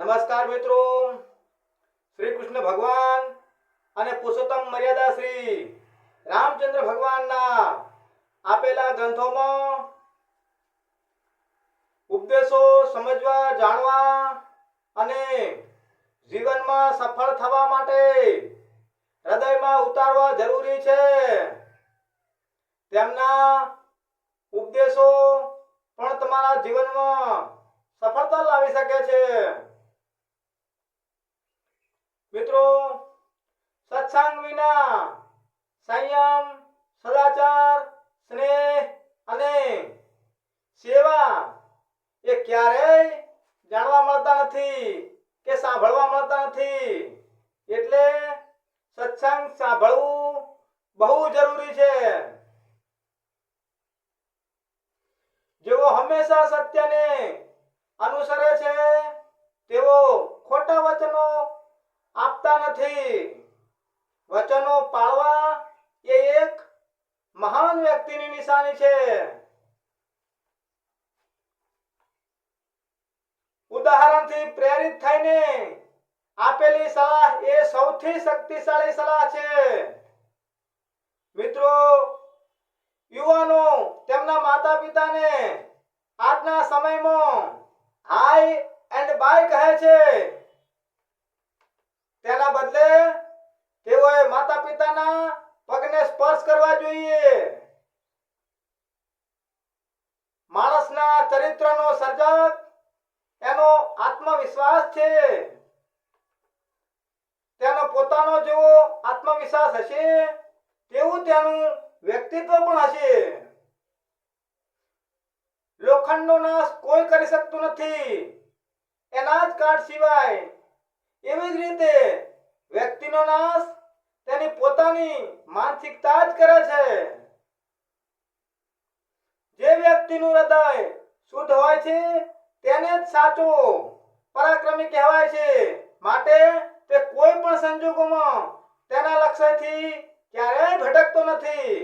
નમસ્કાર મિત્રો, શ્રી કૃષ્ણ ભગવાન અને પુરુષોત્તમ મર્યાદા શ્રી રામચંદ્ર ભગવાનના આપેલા ગ્રંથોમાં ઉપદેશો સમજવા, જાણવા અને જીવનમાં સફળ થવા માટે હૃદયમાં ઉતારવા જરૂરી છે. તેમના ઉપદેશો પણ તમારા જીવનમાં સફળતા લાવી શકે છે. મિત્રો, સત્સંગ વિના સંયમ, સદાચાર, સ્નેહ અને સેવા એ ક્યારેય જાણવા મળતા નથી કે સાંભળવા મળતા નથી. એટલે સત્સંગ સાંભળવું બહુ જરૂરી છે. જેઓ હંમેશા સત્યને અનુસરે છે તેઓ ખોટા વચનો આપતા નથી. વચનો પાળવા એ એક મહાન વ્યક્તિની નિશાની છે. ઉદાહરણથી પ્રેરિત થઈને આપેલી સલાહ એ સૌથી શક્તિશાળી સલાહ છે. મિત્રો, યુવાનો તેમના માતા પિતાને આજના સમયમાં હાઈ એન્ડ બાય કહે છે. તેના બદલે તેઓએ માતા પિતાના પગને સ્પર્શ કરવા જોઈએ. માણસના ચરિત્રનો સર્જક એનો આત્મવિશ્વાસ છે. તેનો પોતાનો જેવો આત્મવિશ્વાસ હશે તેવું તેનું વ્યક્તિત્વ પણ હશે. લોખંડનો નાશ કોઈ કરી શકતું નથી એના જ કાટ સિવાય. એવી જ રીતે વ્યક્તિનો નાશ તેની પોતાની માનસિકતા જ કરે છે. જે વ્યક્તિનું હૃદય શુદ્ધ હોય છે તેને જ સાચો પરાક્રમી કહેવાય છે. માટે તે કોઈ પણ સંજોગોમાં તેના લક્ષ્યથી ક્યારેય ભટકતો નથી.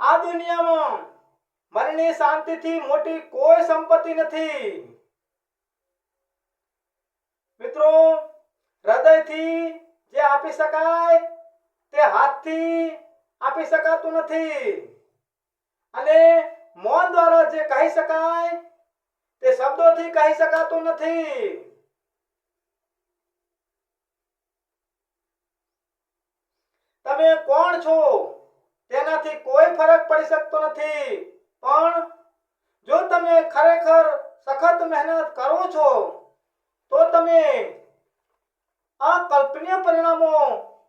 આ દુનિયામાં મનની શાંતિથી મોટી કોઈ સંપત્તિ નથી. મિત્રો, હૃદયથી જે આપી શકાય તે હાથથી આપી શકાતું નથી. અને મૌન દ્વારા જે કહી શકાય તે શબ્દોથી કહી શકાતું નથી. તમે કોણ છો તેનાથી કોઈ ફરક પડી શકતો નથી. પણ જો તમે ખરેખર સખત મહેનત કરો છો તો તમે અકલ્પનીય પરિણામો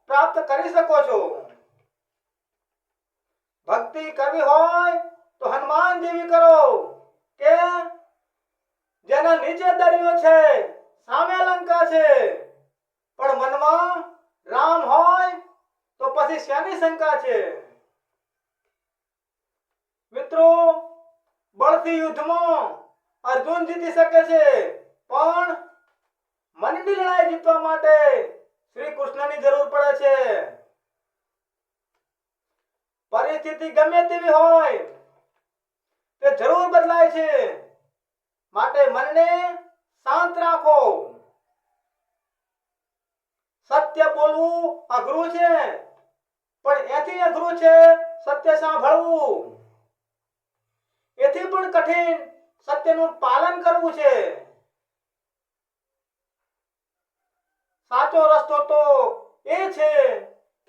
પ્રાપ્ત કરી શકો છો. ભક્તિ કરવી હોય તો હનુમાન જેવી કરો કે જેના નીચે દરિયો છે, સામે લંકા છે, પણ મનમાં રામ હોય તો પછી શેની શંકા છે. મિત્રો, બળથી યુદ્ધમાં અર્જુન જીતી શકે છે, પણ મનની લડાઈ જીતવા માટે શ્રી કૃષ્ણની જરૂર પડે છે. પરિસ્થિતિ ગમે તેવી હોય તે જરૂર બદલાય છે. માટે મનને શાંત રાખો. સત્ય બોલવું અઘરું છે, પણ એથી અઘરું છે સત્ય સાંભળવું. એથી પણ કઠિન સત્યનું પાલન કરવું છે. સાચો રસ્તો તો એ છે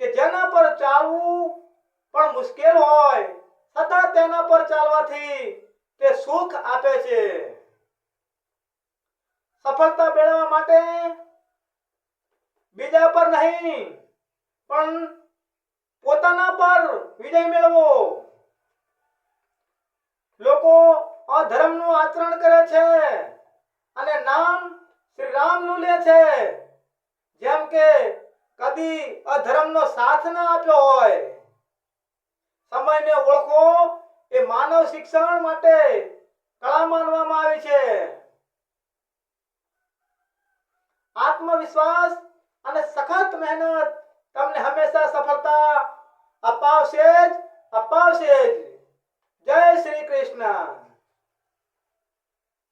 કે જેના પર ચાલવું પણ મુશ્કેલ હોય છતાં તેના પર ચાલવાથી તે સુખ આપે છે. સફળતા મેળવવા માટે બીજા પર નહીં પણ પોતાના પર વિજય મેળવો. લોકો અધર્મનું આચરણ કરે છે અને નામ શ્રી રામનું લે છે, જેમ કે કદી અધર્મનો સાથ ન આપ્યો હોય. સમયને ઓળખો એ માનવ શિક્ષણ માટે કળા માનવામાં આવી છે. આત્મવિશ્વાસ અને સખત મહેનત તમને હંમેશા સફળતા અપાવશે જ અપાવશે જ. જય શ્રી કૃષ્ણ.